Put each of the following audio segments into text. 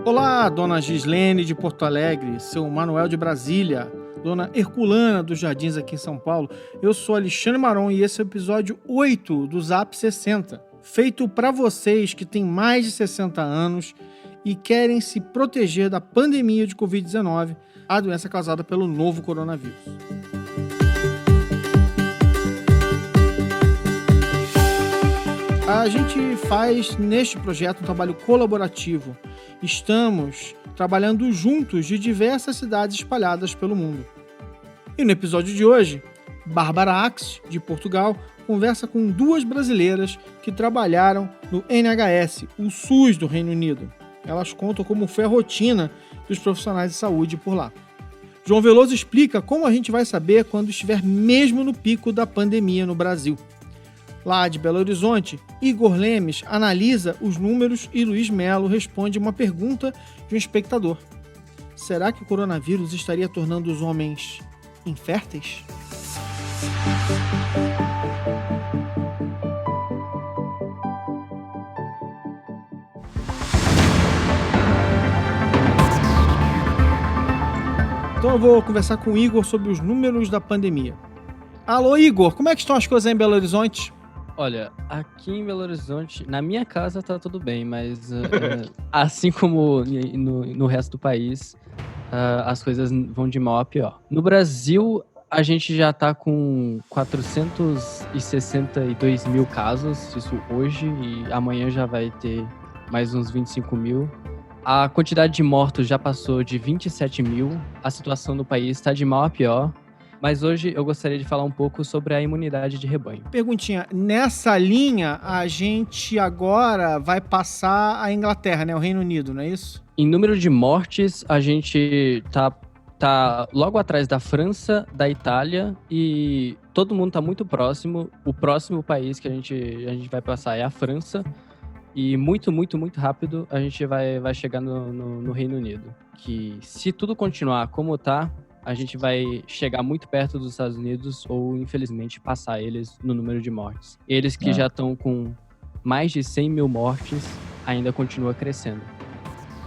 Olá, dona Gislene de Porto Alegre, seu Manuel de Brasília, dona Herculana dos Jardins aqui em São Paulo. Eu sou Alexandre Maron e esse é o episódio 8 do Zap 60, feito para vocês que têm mais de 60 anos e querem se proteger da pandemia de Covid-19, a doença causada pelo novo coronavírus. A gente faz neste projeto um trabalho colaborativo. Estamos trabalhando juntos de diversas cidades espalhadas pelo mundo. E no episódio de hoje, Bárbara Axe, de Portugal, conversa com duas brasileiras que trabalharam no NHS, o SUS do Reino Unido. Elas contam como foi a rotina dos profissionais de saúde por lá. João Veloso explica como a gente vai saber quando estiver mesmo no pico da pandemia no Brasil. Lá de Belo Horizonte, Igor Lemes analisa os números e Luiz Melo responde uma pergunta de um espectador. Será que o coronavírus estaria tornando os homens inférteis? Então eu vou conversar com o Igor sobre os números da pandemia. Alô, Igor, como é que estão as coisas aí em Belo Horizonte? Olha, aqui em Belo Horizonte, na minha casa tá tudo bem, mas assim como no resto do país, as coisas vão de mal a pior. No Brasil, a gente já tá com 462 mil casos, isso hoje, e amanhã já vai ter mais uns 25 mil. A quantidade de mortos já passou de 27 mil, a situação do país tá de mal a pior. Mas hoje eu gostaria de falar um pouco sobre a imunidade de rebanho. Perguntinha, nessa linha a gente agora vai passar a Inglaterra, né? O Reino Unido, não é isso? Em número de mortes, a gente tá logo atrás da França, da Itália e todo mundo tá muito próximo. O próximo país que a gente vai passar é a França e muito rápido a gente vai chegar no Reino Unido. Que se tudo continuar como tá, a gente vai chegar muito perto dos Estados Unidos ou, infelizmente, passar eles no número de mortes. Eles que já estão com mais de 100 mil mortes, ainda continua crescendo.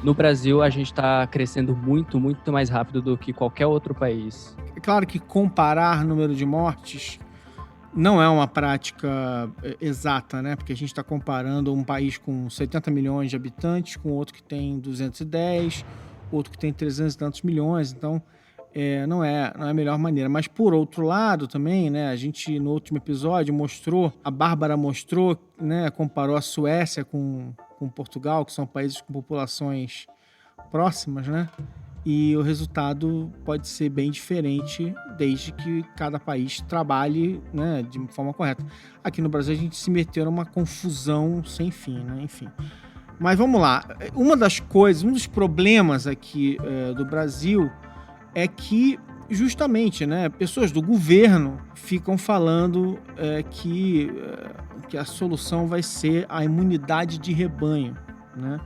No Brasil, a gente está crescendo muito mais rápido do que qualquer outro país. É claro que comparar número de mortes não é uma prática exata, né? Porque a gente está comparando um país com 70 milhões de habitantes com outro que tem 210, outro que tem 300 e tantos milhões, então não é a melhor maneira. Mas, por outro lado, também, né, a gente, no último episódio, a Bárbara mostrou, né, comparou a Suécia com Portugal, que são países com populações próximas, né? E o resultado pode ser bem diferente, desde que cada país trabalhe, né, de forma correta. Aqui no Brasil, a gente se meteu numa confusão sem fim, né? Enfim. Mas vamos lá. Um dos problemas aqui do Brasil é que, justamente, né, pessoas do governo ficam falando que a solução vai ser a imunidade de rebanho, né?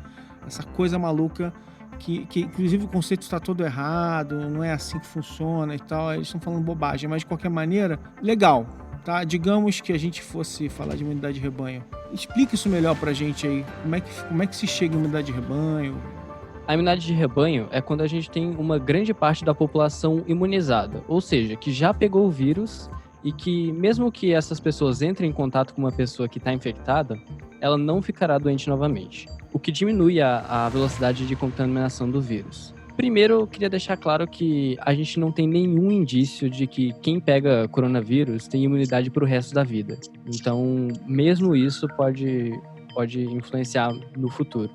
Essa coisa maluca que inclusive o conceito está todo errado, não é assim que funciona e tal, eles estão falando bobagem, mas de qualquer maneira, legal, tá? Digamos que a gente fosse falar de imunidade de rebanho. Explica isso melhor pra gente aí, como é que se chega em imunidade de rebanho? A imunidade de rebanho é quando a gente tem uma grande parte da população imunizada, ou seja, que já pegou o vírus e que, mesmo que essas pessoas entrem em contato com uma pessoa que está infectada, ela não ficará doente novamente, o que diminui a velocidade de contaminação do vírus. Primeiro, eu queria deixar claro que a gente não tem nenhum indício de que quem pega coronavírus tem imunidade para o resto da vida. Então, mesmo isso pode influenciar no futuro.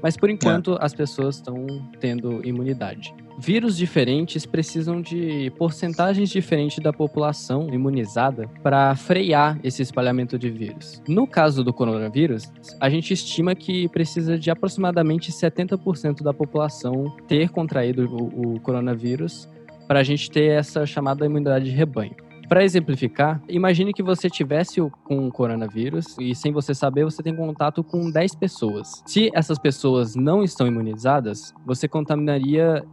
Mas, por enquanto, as pessoas estão tendo imunidade. Vírus diferentes precisam de porcentagens diferentes da população imunizada para frear esse espalhamento de vírus. No caso do coronavírus, a gente estima que precisa de aproximadamente 70% da população ter contraído o coronavírus para a gente ter essa chamada imunidade de rebanho. Para exemplificar, imagine que você tivesse com o coronavírus e, sem você saber, você tem contato com 10 pessoas. Se essas pessoas não estão imunizadas, você contaminaria,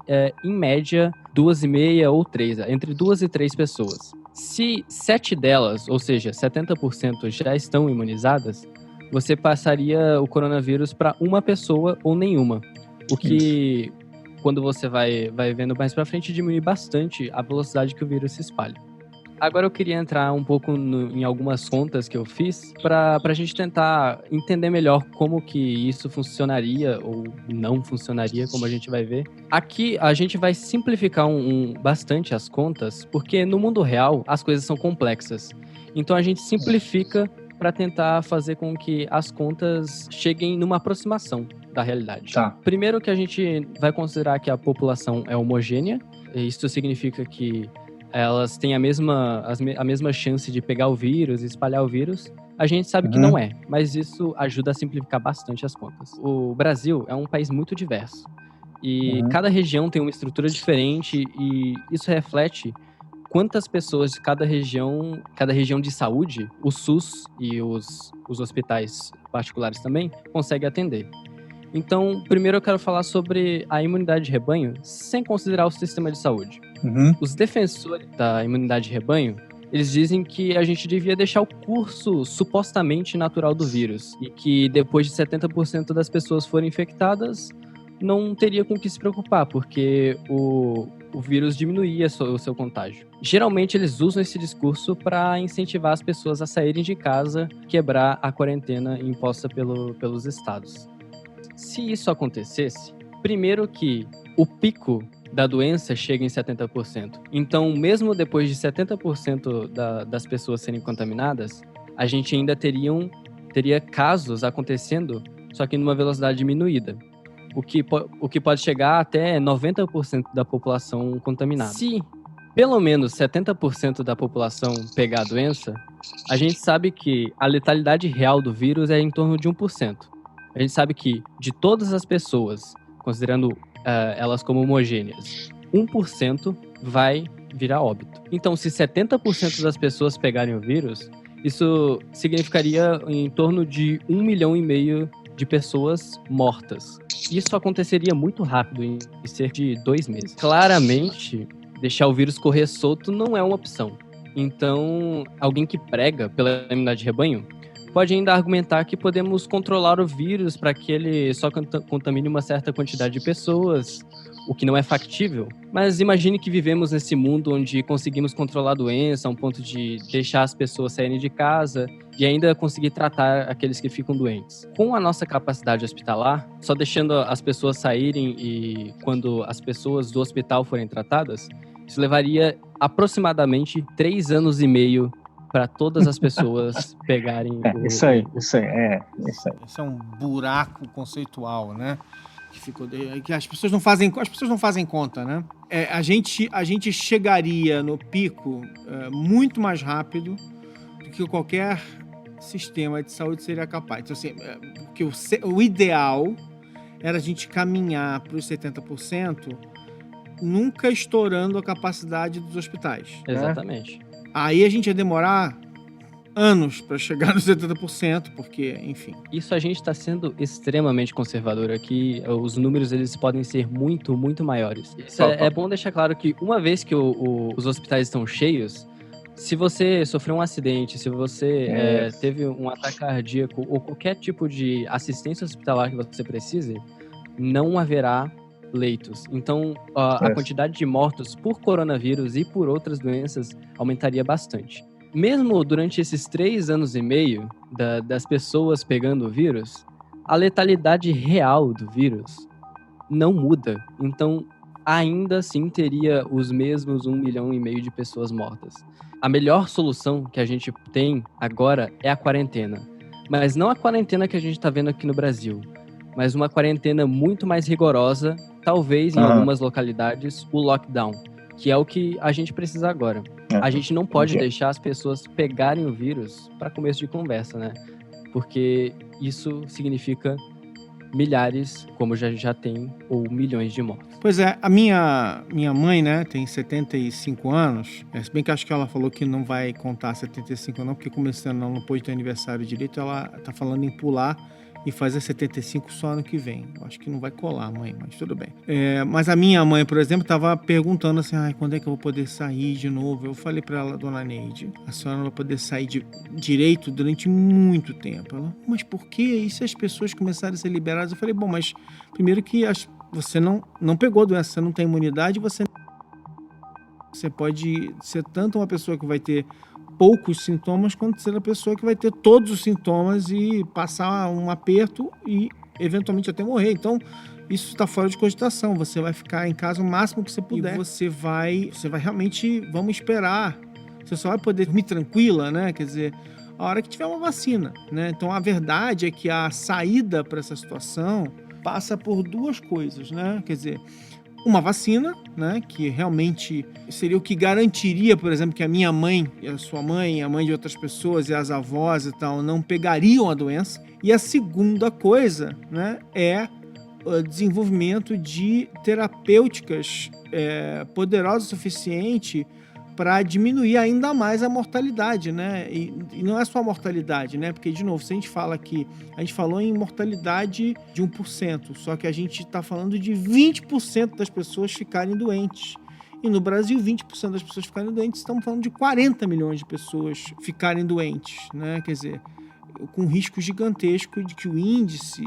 em média, 2,5 ou 3, entre 2 e 3 pessoas. Se 7 delas, ou seja, 70% já estão imunizadas, você passaria o coronavírus para uma pessoa ou nenhuma. o que, quando você vai vendo mais pra frente, diminui bastante a velocidade que o vírus se espalha. Agora eu queria entrar um pouco em algumas contas que eu fiz pra gente tentar entender melhor como que isso funcionaria ou não funcionaria, como a gente vai ver. Aqui a gente vai simplificar bastante as contas, porque no mundo real as coisas são complexas. Então a gente simplifica para tentar fazer com que as contas cheguem numa aproximação da realidade. Tá. Primeiro que a gente vai considerar que a população é homogênea. Isso significa que elas têm a mesma chance de pegar o vírus e espalhar o vírus. A gente sabe que não é, mas isso ajuda a simplificar bastante as contas. O Brasil é um país muito diverso. E cada região tem uma estrutura diferente e isso reflete quantas pessoas de cada região de saúde, o SUS e os hospitais particulares também, conseguem atender. Então, primeiro eu quero falar sobre a imunidade de rebanho, sem considerar o sistema de saúde. Os defensores da imunidade de rebanho, eles dizem que a gente devia deixar o curso supostamente natural do vírus e que depois de 70% das pessoas forem infectadas, não teria com o que se preocupar, porque o vírus diminuía o seu contágio. Geralmente eles usam esse discurso para incentivar as pessoas a saírem de casa, quebrar a quarentena imposta pelos estados. Se isso acontecesse, primeiro que o pico da doença chega em 70%. Então, mesmo depois de 70% das pessoas serem contaminadas, a gente ainda teria casos acontecendo, só que numa velocidade diminuída. O que pode chegar até 90% da população contaminada. Se pelo menos 70% da população pegar a doença, a gente sabe que a letalidade real do vírus é em torno de 1%. A gente sabe que de todas as pessoas, considerando elas como homogêneas, 1% vai virar óbito. Então, se 70% das pessoas pegarem o vírus, isso significaria em torno de 1,5 milhão de pessoas mortas. Isso aconteceria muito rápido, em cerca de 2 meses. Claramente, deixar o vírus correr solto não é uma opção. Então, alguém que prega pela imunidade de rebanho pode ainda argumentar que podemos controlar o vírus para que ele só contamine uma certa quantidade de pessoas, o que não é factível. Mas imagine que vivemos nesse mundo onde conseguimos controlar a doença a um ponto de deixar as pessoas saírem de casa e ainda conseguir tratar aqueles que ficam doentes. Com a nossa capacidade hospitalar, só deixando as pessoas saírem e quando as pessoas do hospital forem tratadas, isso levaria aproximadamente 3 anos e meio para todas as pessoas pegarem Isso aí. Isso é um buraco conceitual, né? Que as pessoas não fazem conta, né? A gente chegaria no pico muito mais rápido do que qualquer sistema de saúde seria capaz. Então, assim, porque o ideal era a gente caminhar para os 70%, nunca estourando a capacidade dos hospitais. Exatamente. Né? Aí a gente ia demorar anos para chegar nos 70%, porque, enfim. Isso a gente está sendo extremamente conservador aqui. Os números eles podem ser muito, muito maiores. É bom deixar claro que uma vez que os hospitais estão cheios, se você sofreu um acidente, se você teve um ataque cardíaco ou qualquer tipo de assistência hospitalar que você precise, não haverá leitos. Então, a quantidade de mortos por coronavírus e por outras doenças aumentaria bastante. Mesmo durante esses 3 anos e meio das pessoas pegando o vírus, a letalidade real do vírus não muda. Então, ainda assim teria os mesmos 1,5 milhão de pessoas mortas. A melhor solução que a gente tem agora é a quarentena. Mas não a quarentena que a gente está vendo aqui no Brasil, mas uma quarentena muito mais rigorosa, talvez em algumas localidades, o lockdown, que é o que a gente precisa agora. A gente não pode deixar as pessoas pegarem o vírus para começo de conversa, né? Porque isso significa milhares, como já tem, ou milhões de mortos. Pois é, a minha mãe, né, tem 75 anos, se bem que acho que ela falou que não vai contar 75 não, porque começando não pôde ter aniversário direito, ela tá falando em pular e fazer 75 só ano que vem. Eu acho que não vai colar, mãe, mas tudo bem. Mas a minha mãe, por exemplo, estava perguntando assim, quando é que eu vou poder sair de novo? Eu falei para ela, dona Neide, a senhora não vai poder sair direito durante muito tempo. Ela, mas por quê? E se as pessoas começarem a ser liberadas? Eu falei, bom, mas primeiro que você não pegou a doença, você não tem imunidade, você pode ser tanto uma pessoa que vai ter poucos sintomas, quanto ser a pessoa que vai ter todos os sintomas e passar um aperto e eventualmente até morrer. Então, isso está fora de cogitação. Você vai ficar em casa o máximo que você puder. E você vai realmente, vamos esperar. Você só vai poder dormir tranquila, né? Quer dizer, a hora que tiver uma vacina, né? Então, a verdade é que a saída para essa situação passa por duas coisas, né? Quer dizer, uma vacina, né, que realmente seria o que garantiria, por exemplo, que a minha mãe, e a sua mãe, a mãe de outras pessoas e as avós e tal, não pegariam a doença. E a segunda coisa, né, é o desenvolvimento de terapêuticas poderosas o suficiente para diminuir ainda mais a mortalidade, né? E não é só a mortalidade, né? Porque, de novo, se a gente fala aqui, a gente falou em mortalidade de 1%, só que a gente está falando de 20% das pessoas ficarem doentes. E no Brasil, 20% das pessoas ficarem doentes, estamos falando de 40 milhões de pessoas ficarem doentes, né? Quer dizer, com um risco gigantesco de que o índice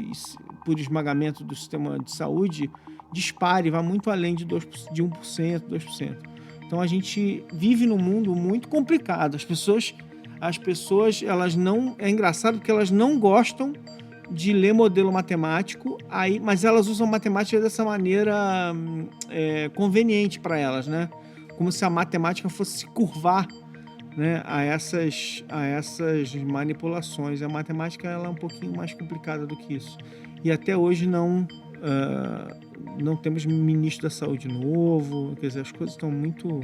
por esmagamento do sistema de saúde dispare, vá muito além de 1%, 2%. Então a gente vive num mundo muito complicado. As pessoas, elas não... É engraçado porque elas não gostam de ler modelo matemático, mas elas usam matemática dessa maneira conveniente para elas, né? Como se a matemática fosse se curvar, né, a essas manipulações. A matemática ela é um pouquinho mais complicada do que isso. E até hoje não temos ministro da saúde novo, quer dizer, as coisas estão muito,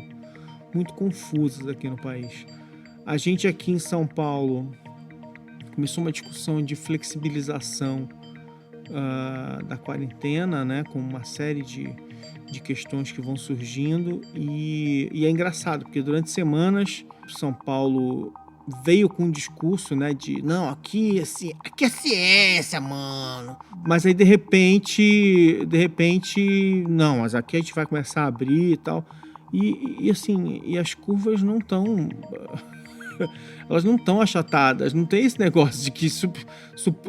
muito confusas aqui no país. A gente aqui em São Paulo começou uma discussão de flexibilização da quarentena, né, com uma série de questões que vão surgindo e é engraçado, porque durante semanas São Paulo veio com um discurso, né, de não, aqui é ciência, mano. Mas aí de repente, não, mas aqui a gente vai começar a abrir e tal. E assim, e as curvas não estão elas não estão achatadas, não tem esse negócio de que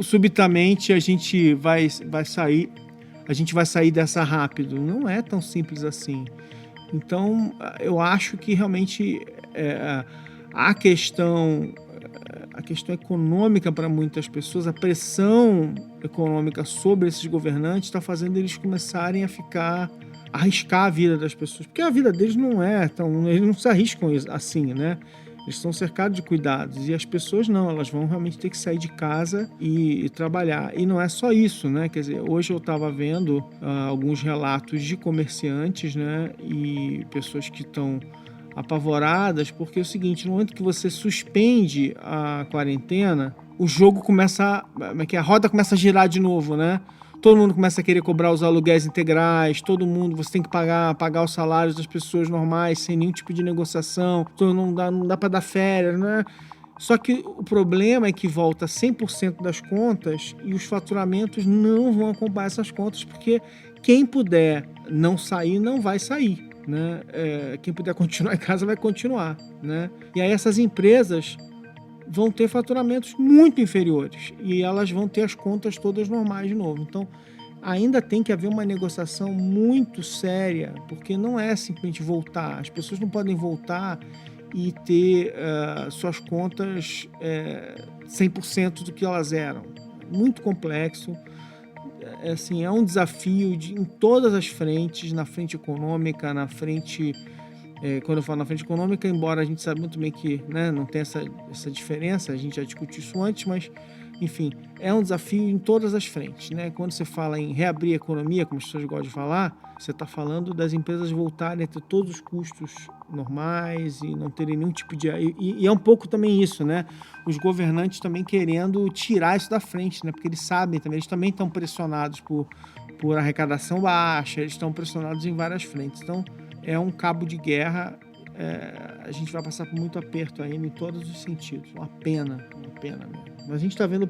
subitamente a gente vai sair dessa rápido. Não é tão simples assim. Então, eu acho que realmente a questão econômica para muitas pessoas, a pressão econômica sobre esses governantes está fazendo eles começarem a arriscar a vida das pessoas, porque a vida deles não é tão... Eles não se arriscam assim, né? Eles estão cercados de cuidados e as pessoas não, elas vão realmente ter que sair de casa e trabalhar. E não é só isso, né? Quer dizer, hoje eu estava vendo alguns relatos de comerciantes, né? E pessoas que estão apavoradas, porque é o seguinte, no momento que você suspende a quarentena, o jogo começa, a roda começa a girar de novo, né? Todo mundo começa a querer cobrar os aluguéis integrais, você tem que pagar os salários das pessoas normais, sem nenhum tipo de negociação, então não dá para dar férias, né? Só que o problema é que volta 100% das contas e os faturamentos não vão acompanhar essas contas, porque quem puder não sair, não vai sair, né? Quem puder continuar em casa vai continuar, né? E aí essas empresas vão ter faturamentos muito inferiores e elas vão ter as contas todas normais de novo. Então, ainda tem que haver uma negociação muito séria, porque não é simplesmente voltar. As pessoas não podem voltar e ter suas contas 100% do que elas eram. Muito complexo. Assim, é um desafio em todas as frentes, na frente econômica, na frente... quando eu falo na frente econômica, embora a gente saiba muito bem que, né, não tem essa diferença, a gente já discutiu isso antes, mas, enfim, é um desafio em todas as frentes, né? Quando você fala em reabrir a economia, como as pessoas gostam de falar, você está falando das empresas voltarem a ter todos os custos normais e não terem nenhum tipo de... E é um pouco também isso, né? Os governantes também querendo tirar isso da frente, né? Porque eles sabem também, eles também estão pressionados por arrecadação baixa, eles estão pressionados em várias frentes. Então, é um cabo de guerra, a gente vai passar por muito aperto ainda em todos os sentidos. Uma pena mesmo. Mas a gente está vendo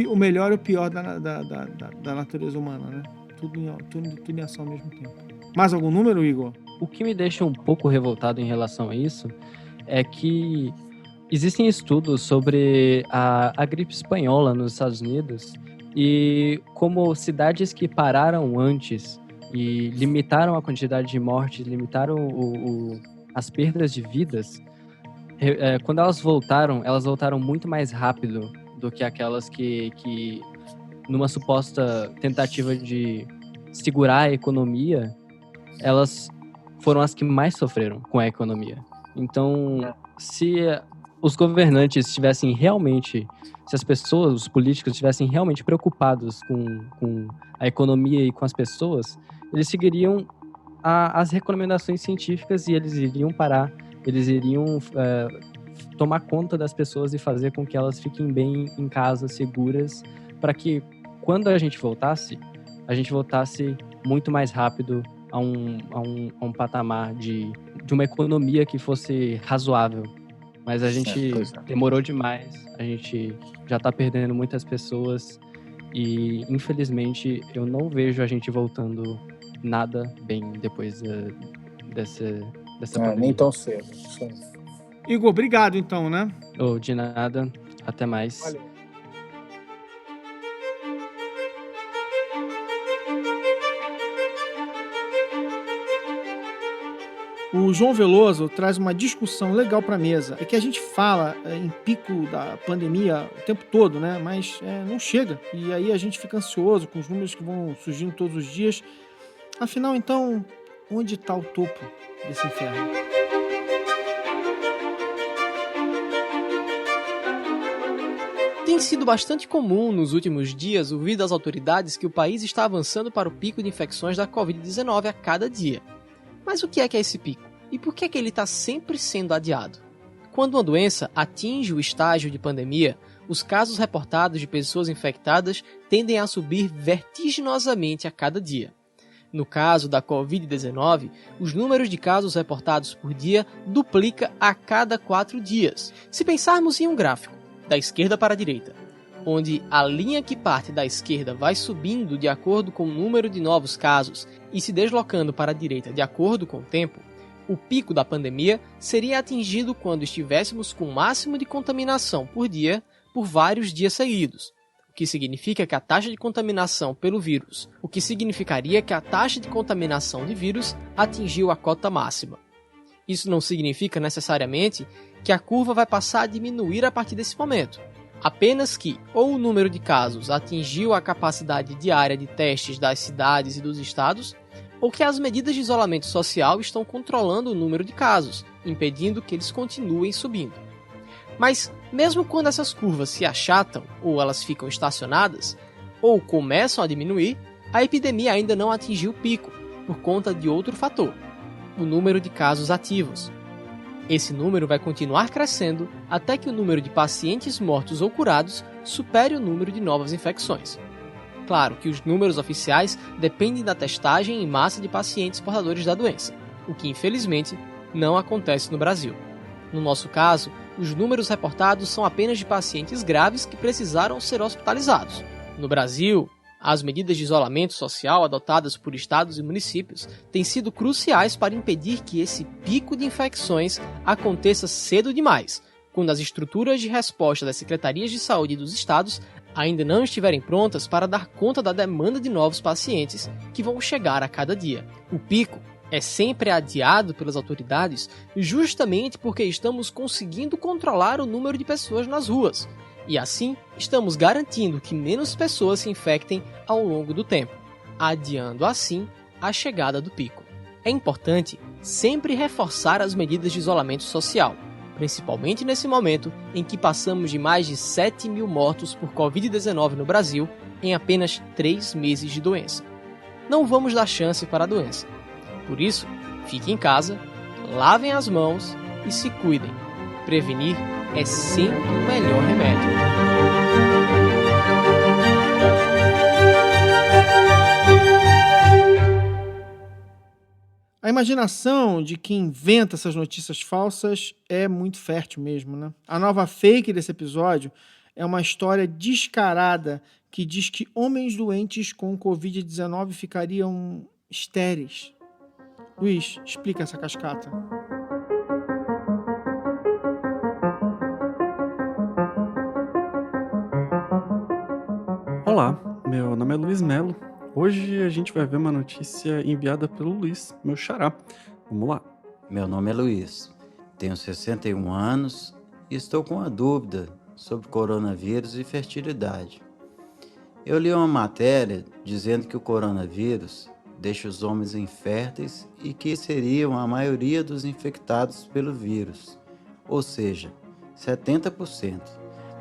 o melhor e o pior da natureza humana, né? Tudo em ação ao mesmo tempo. Mais algum número, Igor? O que me deixa um pouco revoltado em relação a isso é que existem estudos sobre a gripe espanhola nos Estados Unidos e como cidades que pararam antes e limitaram a quantidade de mortes, limitaram as perdas de vidas, quando elas voltaram muito mais rápido do que aquelas que numa suposta tentativa de segurar a economia, elas foram as que mais sofreram com a economia. Então, se os governantes estivessem realmente, se as pessoas, os políticos estivessem realmente preocupados com a economia e com as pessoas, eles seguiriam as recomendações científicas e eles iriam parar, eles iriam tomar conta das pessoas e fazer com que elas fiquem bem em casa, seguras, para que quando a gente voltasse muito mais rápido a um patamar de uma economia que fosse razoável. Mas a gente demorou demais, a gente já está perdendo muitas pessoas e, infelizmente, eu não vejo a gente voltando nada bem depois dessa pandemia. Nem tão cedo. Igor, obrigado então, né? De nada, até mais. Valeu. O João Veloso traz uma discussão legal para a mesa. É que a gente fala em pico da pandemia o tempo todo, né? Mas não chega. E aí a gente fica ansioso com os números que vão surgindo todos os dias. Afinal, então, onde está o topo desse inferno? Tem sido bastante comum nos últimos dias ouvir das autoridades que o país está avançando para o pico de infecções da Covid-19 a cada dia. Mas o que é esse pico? E por que ele está sempre sendo adiado? Quando uma doença atinge o estágio de pandemia, os casos reportados de pessoas infectadas tendem a subir vertiginosamente a cada dia. No caso da Covid-19, os números de casos reportados por dia duplica a cada 4 dias. Se pensarmos em um gráfico, da esquerda para a direita, onde a linha que parte da esquerda vai subindo de acordo com o número de novos casos e se deslocando para a direita de acordo com o tempo, o pico da pandemia seria atingido quando estivéssemos com o máximo de contaminação por dia por vários dias seguidos, o que significa que a taxa de contaminação pelo vírus, o que significaria que a taxa de contaminação de vírus atingiu a cota máxima. Isso não significa necessariamente que a curva vai passar a diminuir a partir desse momento. Apenas que ou o número de casos atingiu a capacidade diária de testes das cidades e dos estados, ou que as medidas de isolamento social estão controlando o número de casos, impedindo que eles continuem subindo. Mas, mesmo quando essas curvas se achatam, ou elas ficam estacionadas, ou começam a diminuir, a epidemia ainda não atingiu o pico, por conta de outro fator, o número de casos ativos. Esse número vai continuar crescendo até que o número de pacientes mortos ou curados supere o número de novas infecções. Claro que os números oficiais dependem da testagem em massa de pacientes portadores da doença, o que infelizmente não acontece no Brasil. No nosso caso, os números reportados são apenas de pacientes graves que precisaram ser hospitalizados. No Brasil, as medidas de isolamento social adotadas por estados e municípios têm sido cruciais para impedir que esse pico de infecções aconteça cedo demais, quando as estruturas de resposta das secretarias de saúde dos estados ainda não estiverem prontas para dar conta da demanda de novos pacientes que vão chegar a cada dia. O pico é sempre adiado pelas autoridades justamente porque estamos conseguindo controlar o número de pessoas nas ruas, e assim estamos garantindo que menos pessoas se infectem ao longo do tempo, adiando assim a chegada do pico. É importante sempre reforçar as medidas de isolamento social, principalmente nesse momento em que passamos de mais de 7 mil mortos por Covid-19 no Brasil em apenas 3 meses de doença. Não vamos dar chance para a doença. Por isso, fiquem em casa, lavem as mãos e se cuidem. Prevenir é sempre o melhor remédio. A imaginação de quem inventa essas notícias falsas é muito fértil mesmo, né? A nova fake desse episódio é uma história descarada que diz que homens doentes com Covid-19 ficariam estéreis. Luiz, explica essa cascata. Olá, meu nome é Luiz Melo, Hoje a gente vai ver uma notícia enviada pelo Luiz, meu xará. Vamos lá. Meu nome é Luiz, tenho 61 anos e estou com uma dúvida sobre coronavírus e fertilidade. Eu li uma matéria dizendo que o coronavírus deixa os homens inférteis e que seriam a maioria dos infectados pelo vírus, ou seja, 70%.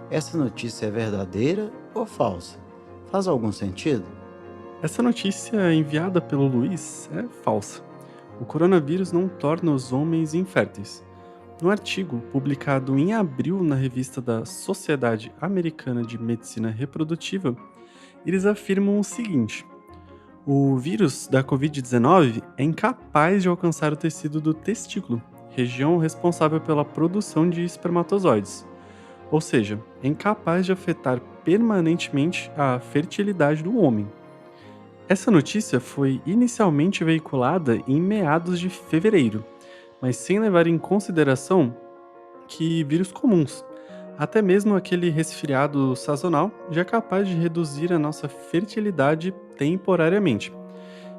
Essa notícia é verdadeira ou falsa? Faz algum sentido? Essa notícia enviada pelo Luiz é falsa. O coronavírus não torna os homens inférteis. No artigo publicado em abril na revista da Sociedade Americana de Medicina Reprodutiva, eles afirmam o seguinte: o vírus da Covid-19 é incapaz de alcançar o tecido do testículo, região responsável pela produção de espermatozoides. Ou seja, é incapaz de afetar permanentemente a fertilidade do homem. Essa notícia foi inicialmente veiculada em meados de fevereiro, mas sem levar em consideração que vírus comuns, até mesmo aquele resfriado sazonal, já é capaz de reduzir a nossa fertilidade temporariamente.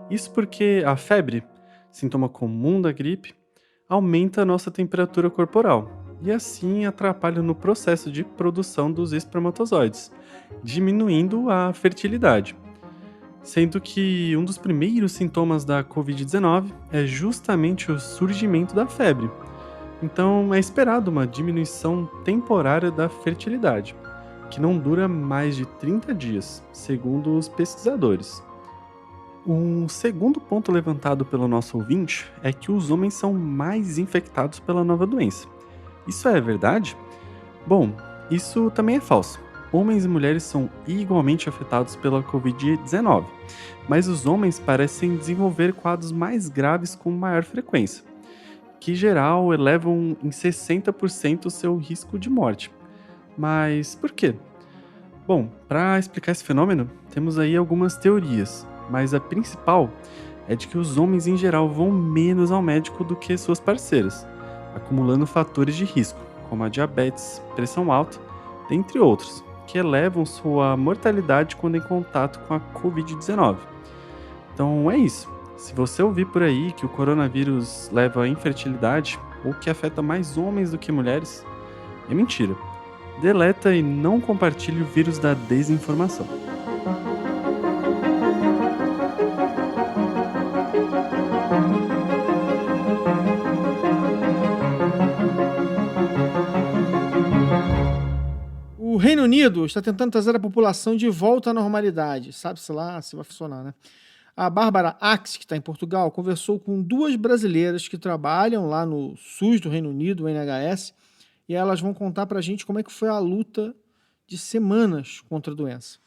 Isso porque a febre, sintoma comum da gripe, aumenta a nossa temperatura corporal e assim atrapalha no processo de produção dos espermatozoides, diminuindo a fertilidade. Sendo que um dos primeiros sintomas da Covid-19 é justamente o surgimento da febre. Então é esperado uma diminuição temporária da fertilidade, que não dura mais de 30 dias, segundo os pesquisadores. Um segundo ponto levantado pelo nosso ouvinte é que os homens são mais infectados pela nova doença. Isso é verdade? Bom, isso também é falso. Homens e mulheres são igualmente afetados pela Covid-19, mas os homens parecem desenvolver quadros mais graves com maior frequência, que em geral elevam em 60% o seu risco de morte. Mas por quê? Bom, para explicar esse fenômeno, temos aí algumas teorias, mas a principal é de que os homens em geral vão menos ao médico do que suas parceiras, acumulando fatores de risco, como a diabetes, pressão alta, dentre outros, que elevam sua mortalidade quando em contato com a Covid-19. Então é isso. Se você ouvir por aí que o coronavírus leva à infertilidade ou que afeta mais homens do que mulheres, é mentira. Deleta e não compartilhe o vírus da desinformação. O Reino Unido está tentando trazer a população de volta à normalidade. Sabe-se lá se vai funcionar, né? A Bárbara Axe, que está em Portugal, conversou com 2 brasileiras que trabalham lá no SUS do Reino Unido, o NHS, e elas vão contar para a gente como é que foi a luta de semanas contra a doença.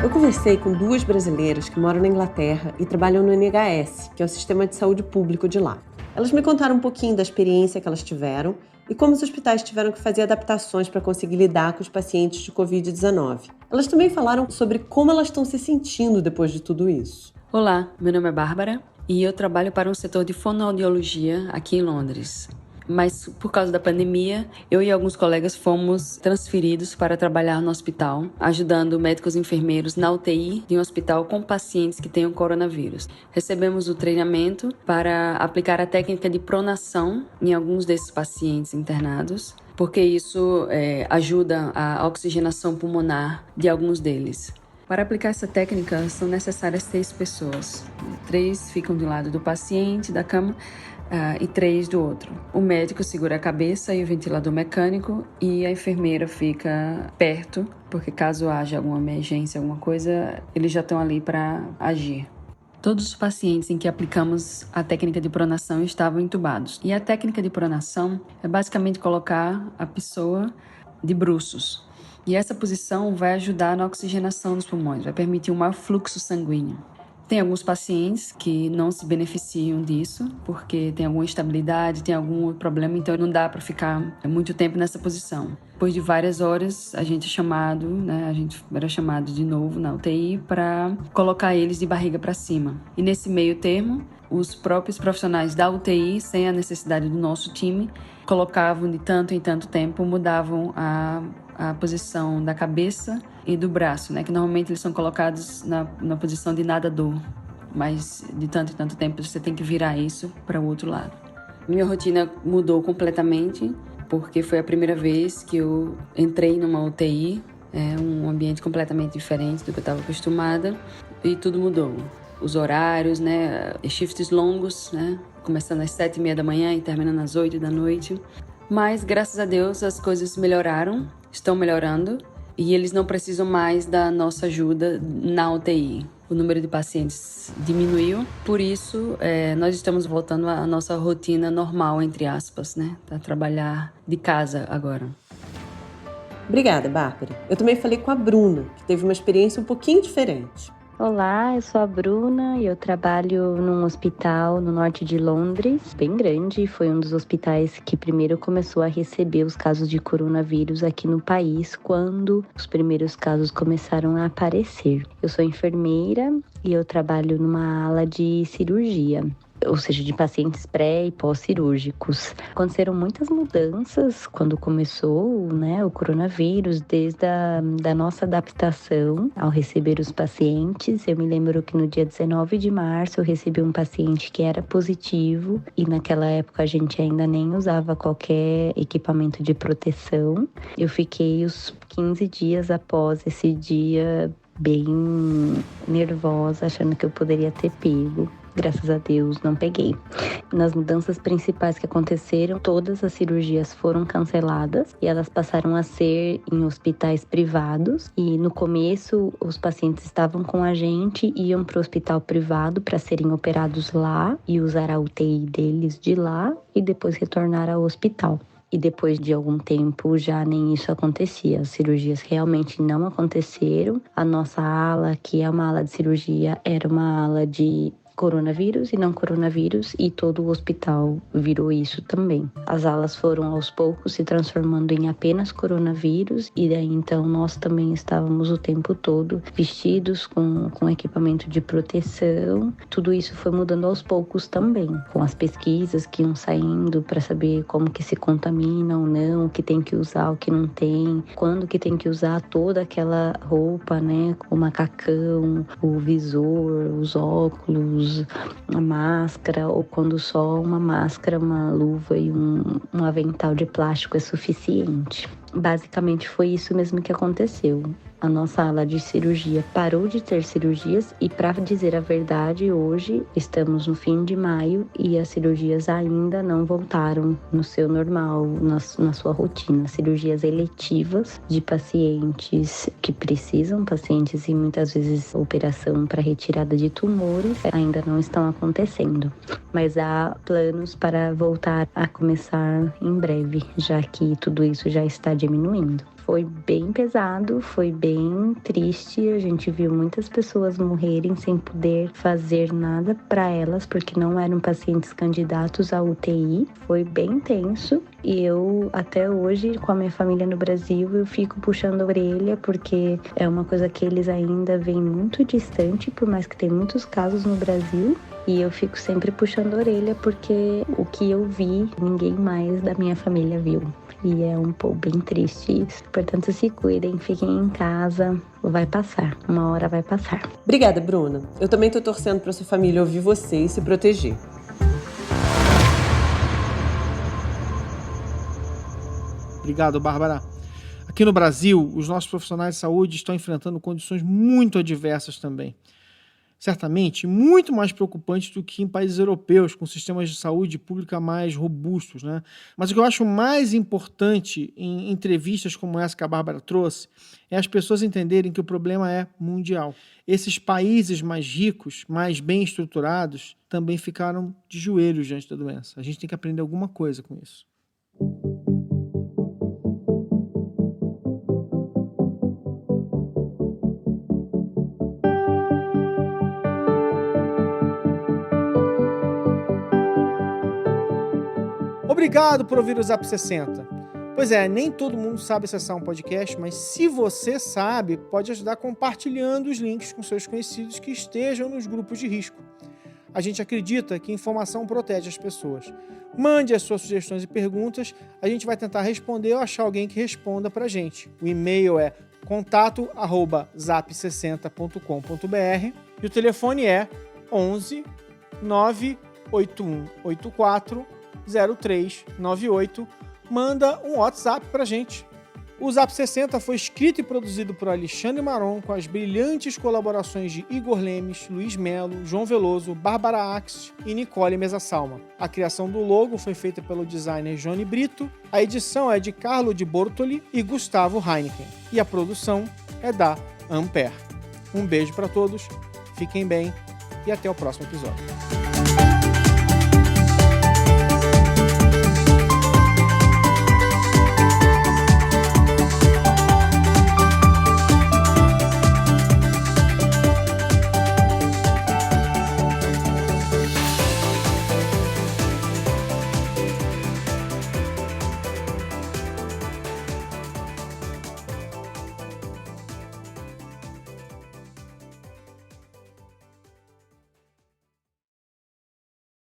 Eu conversei com 2 brasileiras que moram na Inglaterra e trabalham no NHS, que é o sistema de saúde público de lá. Elas me contaram um pouquinho da experiência que elas tiveram e como os hospitais tiveram que fazer adaptações para conseguir lidar com os pacientes de Covid-19. Elas também falaram sobre como elas estão se sentindo depois de tudo isso. Olá, meu nome é Bárbara e eu trabalho para um setor de fonoaudiologia aqui em Londres. Mas por causa da pandemia, eu e alguns colegas fomos transferidos para trabalhar no hospital, ajudando médicos e enfermeiros na UTI de um hospital com pacientes que tenham coronavírus. Recebemos o treinamento para aplicar a técnica de pronação em alguns desses pacientes internados, porque isso ajuda a oxigenação pulmonar de alguns deles. Para aplicar essa técnica, são necessárias 6 pessoas. 3 ficam do lado do paciente, da cama, e 3 do outro. O médico segura a cabeça e o ventilador mecânico e a enfermeira fica perto, porque caso haja alguma emergência, alguma coisa, eles já estão ali para agir. Todos os pacientes em que aplicamos a técnica de pronação estavam entubados. E a técnica de pronação é basicamente colocar a pessoa de bruços. E essa posição vai ajudar na oxigenação dos pulmões, vai permitir um maior fluxo sanguíneo. Tem alguns pacientes que não se beneficiam disso, porque tem alguma instabilidade, tem algum problema, então não dá para ficar muito tempo nessa posição. Depois de várias horas, a gente era chamado de novo na UTI para colocar eles de barriga para cima. E nesse meio termo, Os próprios profissionais da UTI, sem a necessidade do nosso time, colocavam de tanto em tanto tempo, mudavam a posição da cabeça e do braço, né? Que normalmente eles são colocados na posição de nadador, mas de tanto em tanto tempo você tem que virar isso para o outro lado. Minha rotina mudou completamente, porque foi a primeira vez que eu entrei numa UTI, um ambiente completamente diferente do que eu estava acostumada, e tudo mudou. Os horários, né, shifts longos, né, começando às 7h30 da manhã e terminando às 8 da noite. Mas, graças a Deus, as coisas melhoraram, estão melhorando, e eles não precisam mais da nossa ajuda na UTI. O número de pacientes diminuiu, por isso nós estamos voltando à nossa rotina normal, entre aspas, né, para trabalhar de casa agora. Obrigada, Bárbara. Eu também falei com a Bruna, que teve uma experiência um pouquinho diferente. Olá, eu sou a Bruna e eu trabalho num hospital no norte de Londres, bem grande. Foi um dos hospitais que primeiro começou a receber os casos de coronavírus aqui no país, quando os primeiros casos começaram a aparecer. Eu sou enfermeira e eu trabalho numa ala de cirurgia, ou seja, de pacientes pré- e pós-cirúrgicos. Aconteceram muitas mudanças quando começou, né, o coronavírus, desde a nossa adaptação ao receber os pacientes. Eu me lembro que no dia 19 de março eu recebi um paciente que era positivo e naquela época a gente ainda nem usava qualquer equipamento de proteção. Eu fiquei os 15 dias após esse dia bem nervosa, achando que eu poderia ter pego. Graças a Deus, não peguei. Nas mudanças principais que aconteceram, todas as cirurgias foram canceladas e elas passaram a ser em hospitais privados. E no começo, os pacientes estavam com a gente, iam para o hospital privado para serem operados lá e usar a UTI deles de lá e depois retornar ao hospital. E depois de algum tempo já nem isso acontecia. As cirurgias realmente não aconteceram. A nossa ala, que é uma ala de cirurgia, era uma ala de coronavírus e não coronavírus, e todo o hospital virou isso também. As alas foram aos poucos se transformando em apenas coronavírus, e daí então nós também estávamos o tempo todo vestidos com equipamento de proteção. Tudo isso foi mudando aos poucos também, com as pesquisas que iam saindo para saber como que se contamina ou não, o que tem que usar, o que não tem, quando que tem que usar toda aquela roupa, né, o macacão, o visor, os óculos, a máscara, ou quando só uma máscara, uma luva e um avental de plástico é suficiente. Basicamente foi isso mesmo que aconteceu. A nossa ala de cirurgia parou de ter cirurgias e, para dizer a verdade, hoje estamos no fim de maio e as cirurgias ainda não voltaram no seu normal, na sua rotina. Cirurgias eletivas de pacientes que precisam, pacientes e muitas vezes operação para retirada de tumores, ainda não estão acontecendo. Mas há planos para voltar a começar em breve, já que tudo isso já está diminuindo. Foi bem pesado, foi bem triste. A gente viu muitas pessoas morrerem sem poder fazer nada para elas, porque não eram pacientes candidatos à UTI. Foi bem tenso. E eu, até hoje, com a minha família no Brasil, eu fico puxando a orelha, porque é uma coisa que eles ainda veem muito distante, por mais que tem muitos casos no Brasil. E eu fico sempre puxando a orelha, porque o que eu vi, ninguém mais da minha família viu. E é um pouco bem triste isso. Portanto, se cuidem, fiquem em casa. Vai passar, uma hora vai passar. Obrigada, Bruna. Eu também tô torcendo para sua família ouvir você e se proteger. Obrigado, Bárbara. Aqui no Brasil, os nossos profissionais de saúde estão enfrentando condições muito adversas também. Certamente, muito mais preocupantes do que em países europeus, com sistemas de saúde pública mais robustos, né? Mas o que eu acho mais importante em entrevistas como essa que a Bárbara trouxe é as pessoas entenderem que o problema é mundial. Esses países mais ricos, mais bem estruturados, também ficaram de joelhos diante da doença. A gente tem que aprender alguma coisa com isso. Obrigado por ouvir o Zap 60. Pois é, nem todo mundo sabe acessar um podcast, mas se você sabe, pode ajudar compartilhando os links com seus conhecidos que estejam nos grupos de risco. A gente acredita que informação protege as pessoas. Mande as suas sugestões e perguntas, a gente vai tentar responder ou achar alguém que responda pra gente. O e-mail é contato@zap60.com.br e o telefone é 11 98184 0398. Manda um WhatsApp pra gente. O Zap 60 foi escrito e produzido por Alexandre Maron, com as brilhantes colaborações de Igor Lemes, Luiz Melo, João Veloso, Bárbara Axt e Nicole Mesa-Salma. A criação do logo foi feita pelo designer Johnny Brito, a edição é de Carlo de Bortoli e Gustavo Heineken, e a produção é da Ampere. Um beijo para todos, fiquem bem e até o próximo episódio.